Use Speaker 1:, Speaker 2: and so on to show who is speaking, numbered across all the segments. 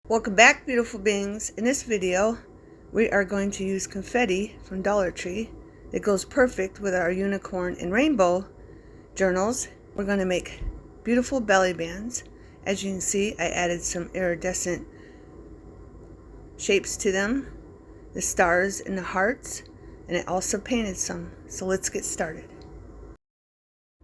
Speaker 1: Welcome back, beautiful beings. In this video, we are going to use confetti from Dollar Tree. It goes perfect with our unicorn and rainbow journals. We're going to make beautiful belly bands. As you can see, I added some iridescent shapes to them, the stars and the hearts, and I also painted some. So let's get started.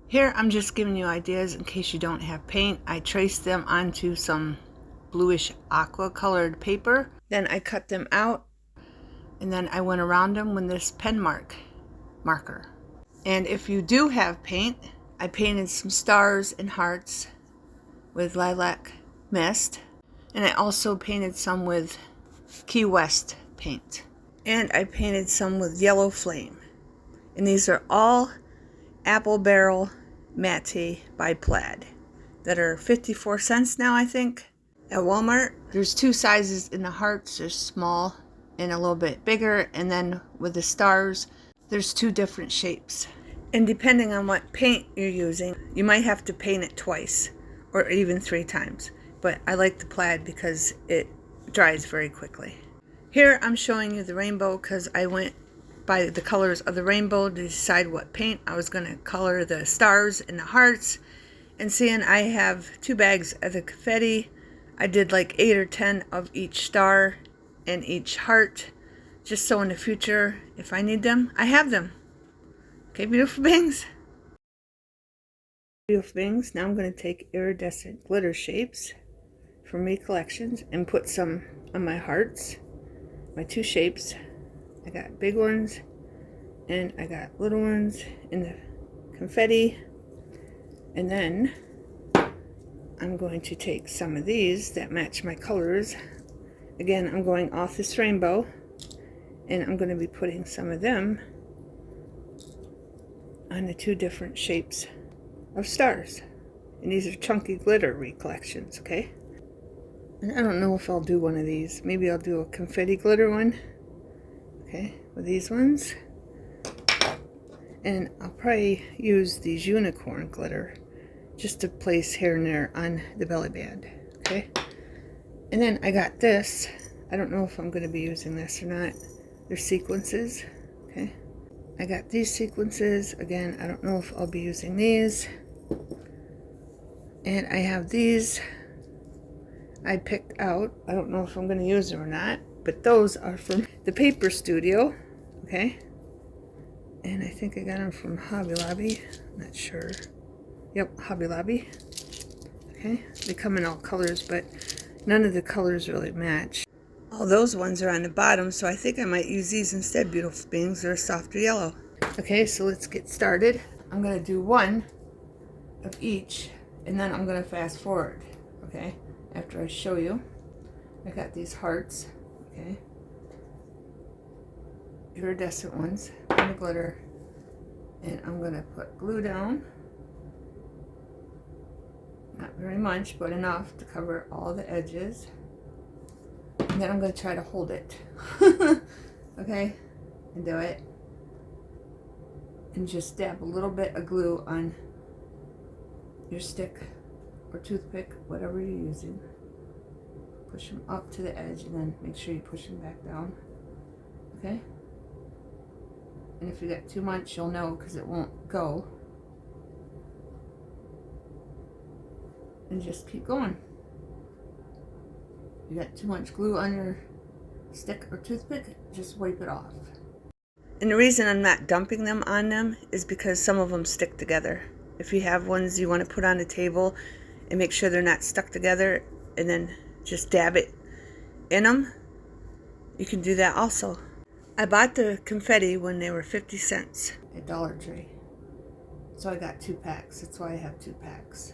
Speaker 1: Here, I'm just giving you ideas in case you don't have paint. I traced them onto some bluish aqua colored paper. Then I cut them out, and then I went around them with this pen marker. And if you do have paint, I painted some stars and hearts with lilac mist, and I also painted some with Key West paint, and I painted some with yellow flame. And these are all Apple Barrel Matte by Plaid that are 54 cents now, I think, at Walmart. There's two sizes in the hearts. There's small and a little bit bigger, and then with the stars there's two different shapes. And depending on what paint you're using, you might have to paint it twice or even 3 times, but I like the plaid because it dries very quickly. Here I'm showing you the rainbow because I went by the colors of the rainbow to decide what paint I was going to color the stars and the hearts. And seeing I have 2 bags of the confetti, I did like 8 or 10 of each star and each heart, just so in the future, if I need them, I have them. Okay, beautiful beings? Beautiful beings, now I'm going to take iridescent glitter shapes from Me Collections and put some on my hearts, my 2 shapes. I got big ones and I got little ones in the confetti. And then I'm going to take some of these that match my colors. Again, I'm going off this rainbow, and I'm going to be putting some of them on the 2 different shapes of stars. And these are chunky glitter recollections, okay? And I don't know if I'll do one of these. Maybe I'll do a confetti glitter one, okay, with these ones. And I'll probably use these unicorn glitter just to place here and there on the belly band, okay? And then I got this. I don't know if I'm going to be using this or not. They're sequences, okay? I got these sequences. Again, I don't know if I'll be using these. And I have these I picked out. I don't know if I'm going to use them or not, but those are from the Paper Studio, okay? And I think I got them from Hobby Lobby. Not sure. Yep, Hobby Lobby. Okay, they come in all colors, but none of the colors really match. All those ones are on the bottom, so I think I might use these instead, beautiful beings. They're a softer yellow. Okay, so let's get started. I'm going to do one of each, and then I'm going to fast forward, okay, after I show you. I got these hearts, okay, iridescent ones, and the glitter, and I'm going to put glue down. Not very much, but enough to cover all the edges. And then I'm going to try to hold it. Okay? And do it. And just dab a little bit of glue on your stick or toothpick, whatever you're using. Push them up to the edge and then make sure you push them back down. Okay? And if you got too much, you'll know because it won't go. And just keep going. You got too much glue on your stick or toothpick, just wipe it off. And the reason I'm not dumping them on them is because some of them stick together. If you have ones you want to put on the table and make sure they're not stuck together and then just dab it in them, you can do that also. I bought the confetti when they were 50 cents at Dollar Tree. So I got 2 packs. That's why I have 2 packs.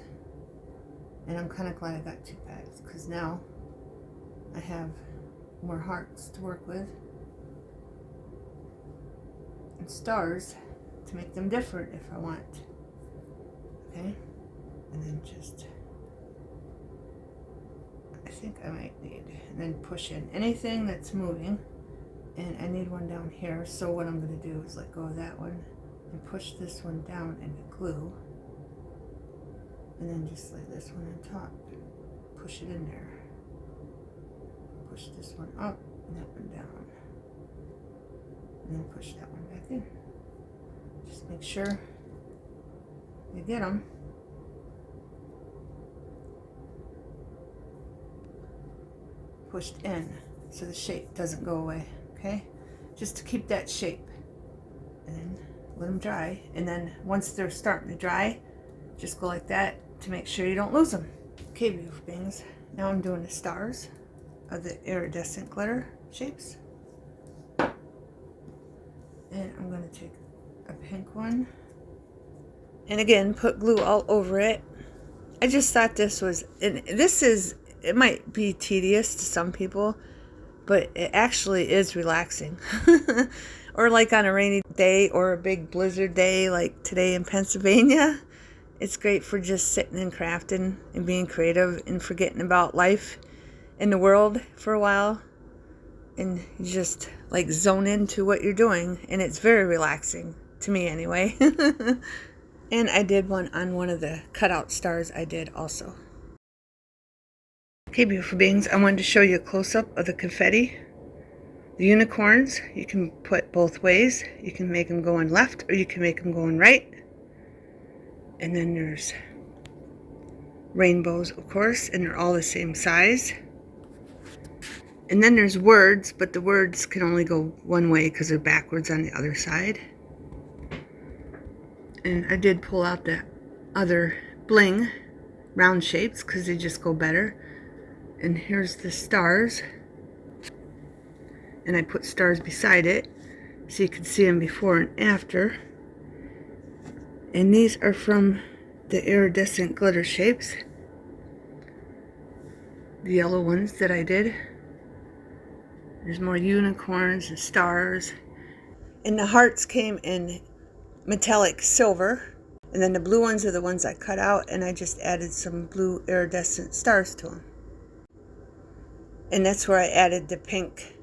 Speaker 1: And I'm kind of glad I got 2 packs because now I have more hearts to work with and stars to make them different if I want. Okay? And then just, I think I might need, and then push in anything that's moving. And I need one down here. So what I'm going to do is let go of that one and push this one down into glue. And then just lay this one on top, push it in there, push this one up and that one down. And then push that one back in. Just make sure you get them. Pushed in so the shape doesn't go away, okay? Just to keep that shape. And then let them dry. And then once they're starting to dry, just go like that to make sure you don't lose them. Okay, beautiful beings. Now I'm doing the stars of the iridescent glitter shapes. And I'm going to take a pink one. And again, put glue all over it. I just thought this was, and this is, it might be tedious to some people, but it actually is relaxing. Or like on a rainy day or a big blizzard day like today in Pennsylvania. It's great for just sitting and crafting and being creative and forgetting about life in the world for a while. And you just like zone into what you're doing. And it's very relaxing, to me anyway. And I did one on one of the cutout stars I did also. Okay, beautiful beings, I wanted to show you a close-up of the confetti. The unicorns, you can put both ways. You can make them going left or you can make them going right. And then there's rainbows, of course, and they're all the same size. And then there's words, but the words can only go one way because they're backwards on the other side. And I did pull out the other bling round shapes because they just go better. And here's the stars. And I put stars beside it so you can see them before and after. And these are from the iridescent glitter shapes. The yellow ones that I did. There's more unicorns and stars. And the hearts came in metallic silver. And then the blue ones are the ones I cut out, and I just added some blue iridescent stars to them. And that's where I added the pink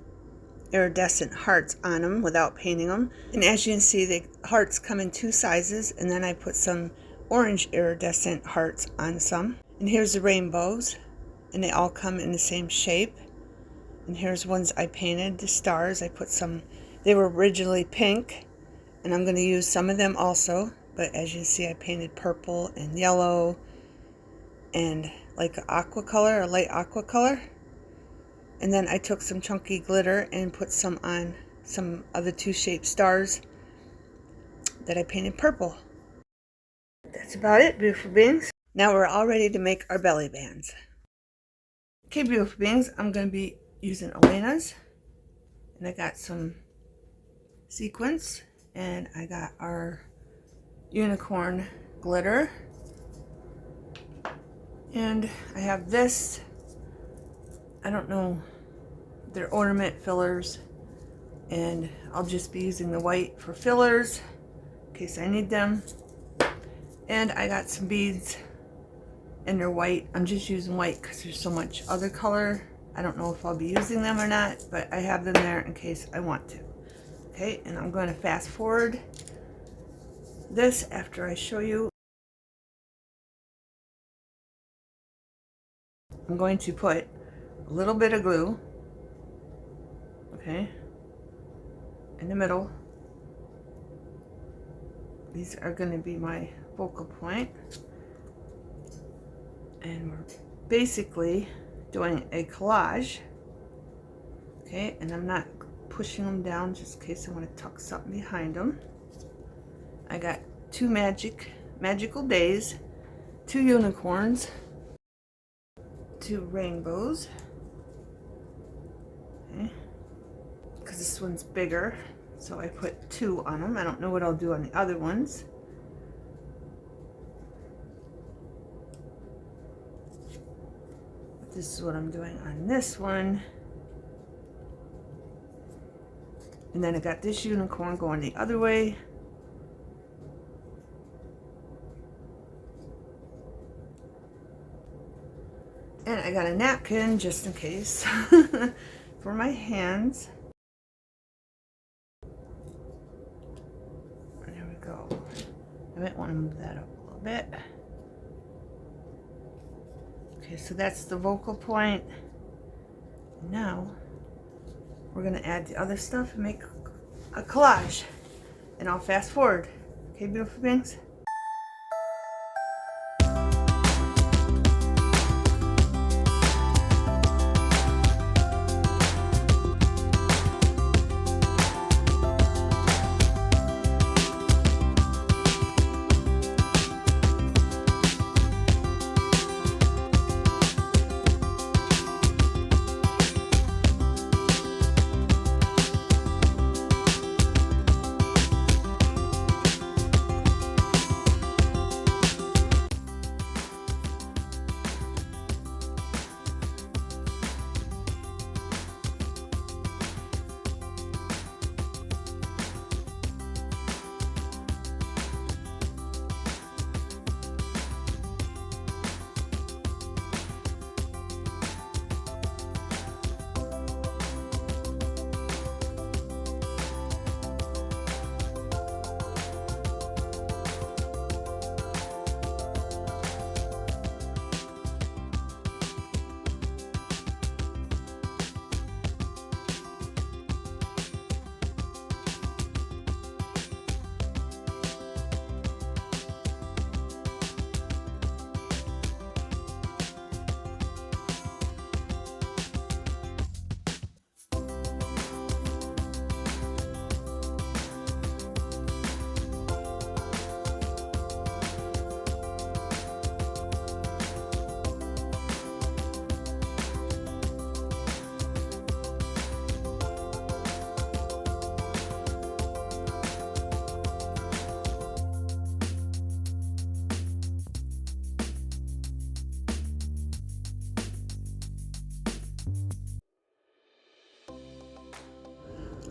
Speaker 1: iridescent hearts on them without painting them. And as you can see, the hearts come in two sizes, and then I put some orange iridescent hearts on some. And here's the rainbows, and they all come in the same shape. And here's ones I painted, the stars. I put some, they were originally pink, and I'm going to use some of them also. But as you can see, I painted purple and yellow and like an aqua color, a light aqua color. And then I took some chunky glitter and put some on some of the two shaped stars that I painted purple. That's about it, beautiful beings. Now we're all ready to make our belly bands. Okay, beautiful beings, I'm going to be using Elena's. And I got some sequins. And I got our unicorn glitter. And I have this. I don't know, they're ornament fillers, and I'll just be using the white for fillers in case I need them. And I got some beads, and they're white. I'm just using white because there's so much other color. I don't know if I'll be using them or not, but I have them there in case I want to. Okay, and I'm going to fast forward this after I show you. I'm going to put a little bit of glue, okay, in the middle. These are going to be my focal point, and we're basically doing a collage, okay, and I'm not pushing them down just in case I want to tuck something behind them. I got two magical days, two unicorns, two rainbows, okay, because this one's bigger, so I put two on them. I don't know what I'll do on the other ones. But this is what I'm doing on this one. And then I got this unicorn going the other way. And I got a napkin just in case for my hands. There we go. I might want to move that up a little bit. Okay, so that's the vocal point. And now we're going to add the other stuff and make a collage. And I'll fast forward. Okay, beautiful beings?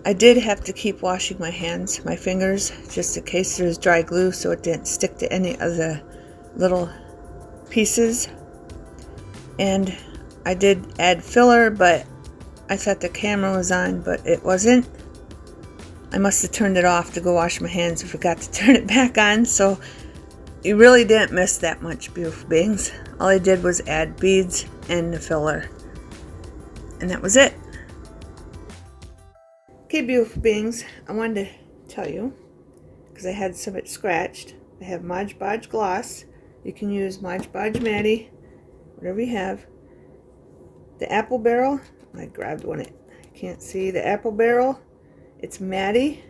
Speaker 1: I did have to keep washing my hands, my fingers, just in case there's dry glue so it didn't stick to any of the little pieces. And I did add filler, but I thought the camera was on, but it wasn't. I must have turned it off to go wash my hands and forgot to turn it back on, so you really didn't miss that much, beautiful beings. All I did was add beads and the filler, and that was it. Okay, beautiful beings, I wanted to tell you, because I had some it scratched, I have Mod Podge gloss. You can use Mod Podge Matty, whatever you have. The apple barrel, I grabbed one, I can't see. The apple barrel, it's matty.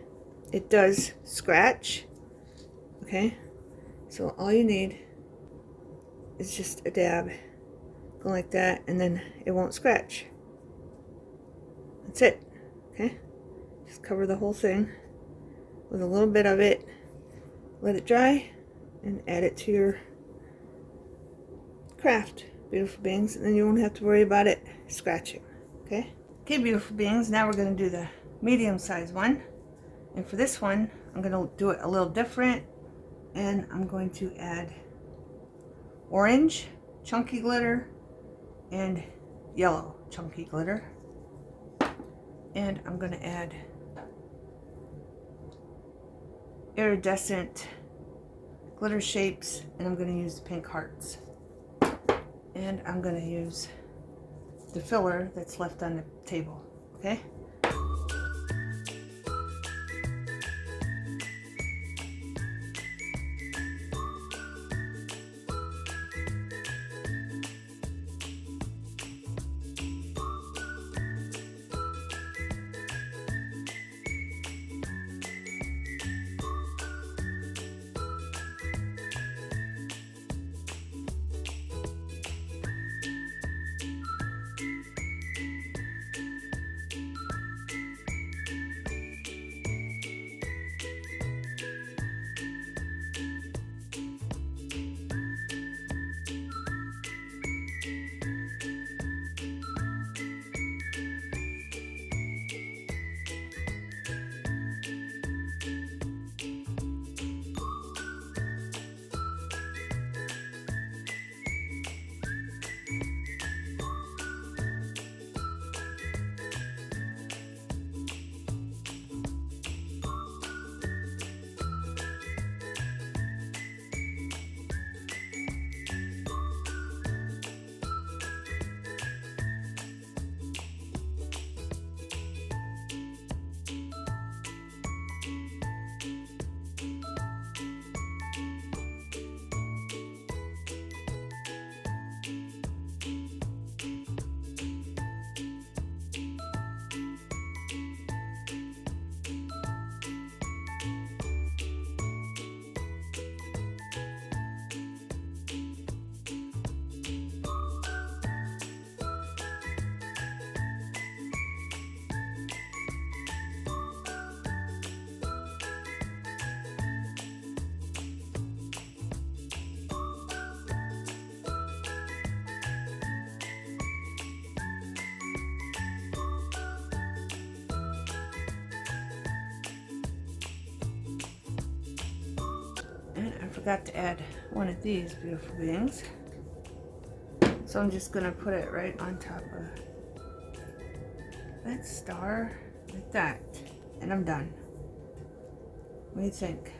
Speaker 1: It does scratch. Okay, so all you need is just a dab. Go like that, and then it won't scratch. That's it. Okay, just cover the whole thing with a little bit of it. Let it dry and add it to your craft, beautiful beings, and then you won't have to worry about it scratching. Okay, beautiful beings, now we're going to do the medium size one, and for this one I'm going to do it a little different, and I'm going to add orange chunky glitter and yellow chunky glitter, and I'm going to add iridescent glitter shapes, and I'm going to use the pink hearts, and I'm going to use the filler that's left on the table. Okay, I forgot to add one of these beautiful beings. So I'm just gonna put it right on top of that star, like that. And I'm done. What do you think?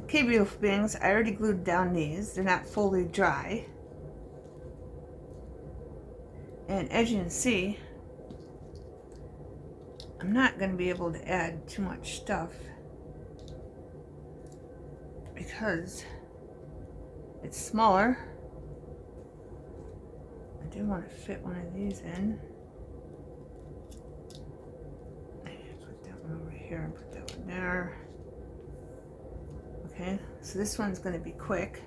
Speaker 1: Okay, beautiful beings, I already glued down these. They're not fully dry. And as you can see, I'm not going to be able to add too much stuff because it's smaller. I do want to fit one of these in. Put that one over here and put that one there. Okay, so this one's going to be quick.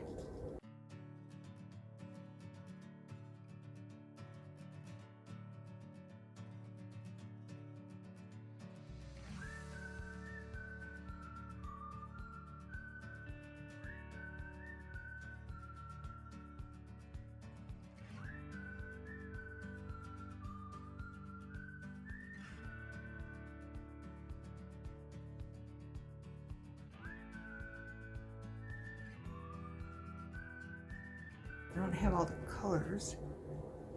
Speaker 1: I don't have all the colors.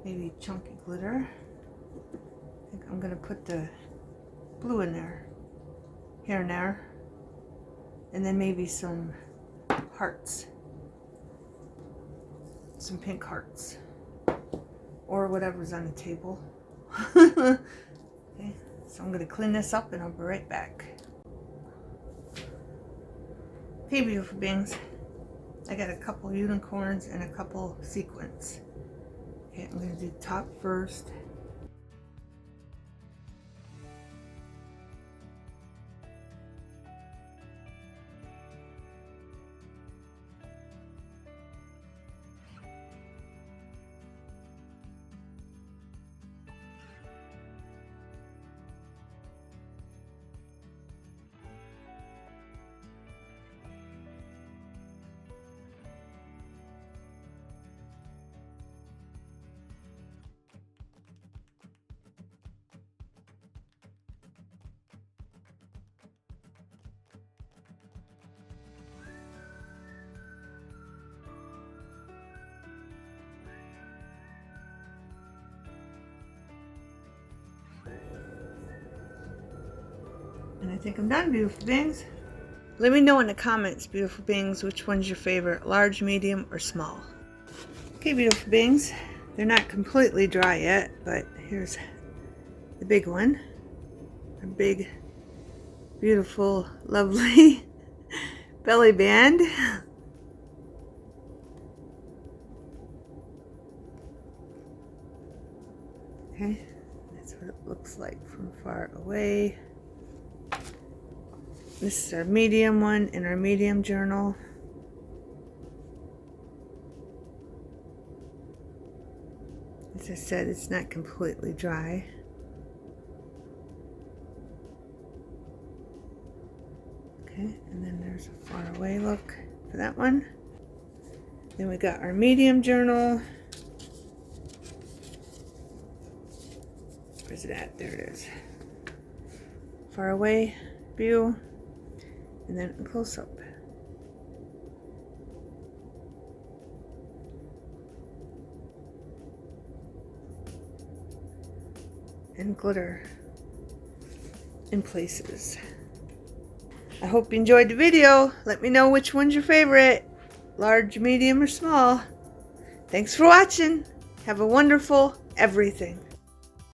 Speaker 1: Maybe chunky glitter. I think I'm gonna put the blue in there, here and there, and then maybe some hearts, some pink hearts, or whatever's on the table. Okay, so I'm gonna clean this up and I'll be right back. Hey, beautiful beings. I got a couple unicorns and a couple sequins. Okay, I'm going to do top first. And I think I'm done, beautiful beings. Let me know in the comments, beautiful beings, which one's your favorite, large, medium, or small. Okay, beautiful beings, they're not completely dry yet, but here's the big one. A big, beautiful, lovely belly band. Okay, that's what it looks like from far away. This is our medium one in our medium journal. As I said, it's not completely dry. Okay, and then there's a far away look for that one. Then we got our medium journal. Where's it at? There it is. Far away view. And then a close-up. And glitter in places. I hope you enjoyed the video. Let me know which one's your favorite, large, medium, or small. Thanks for watching. Have a wonderful everything.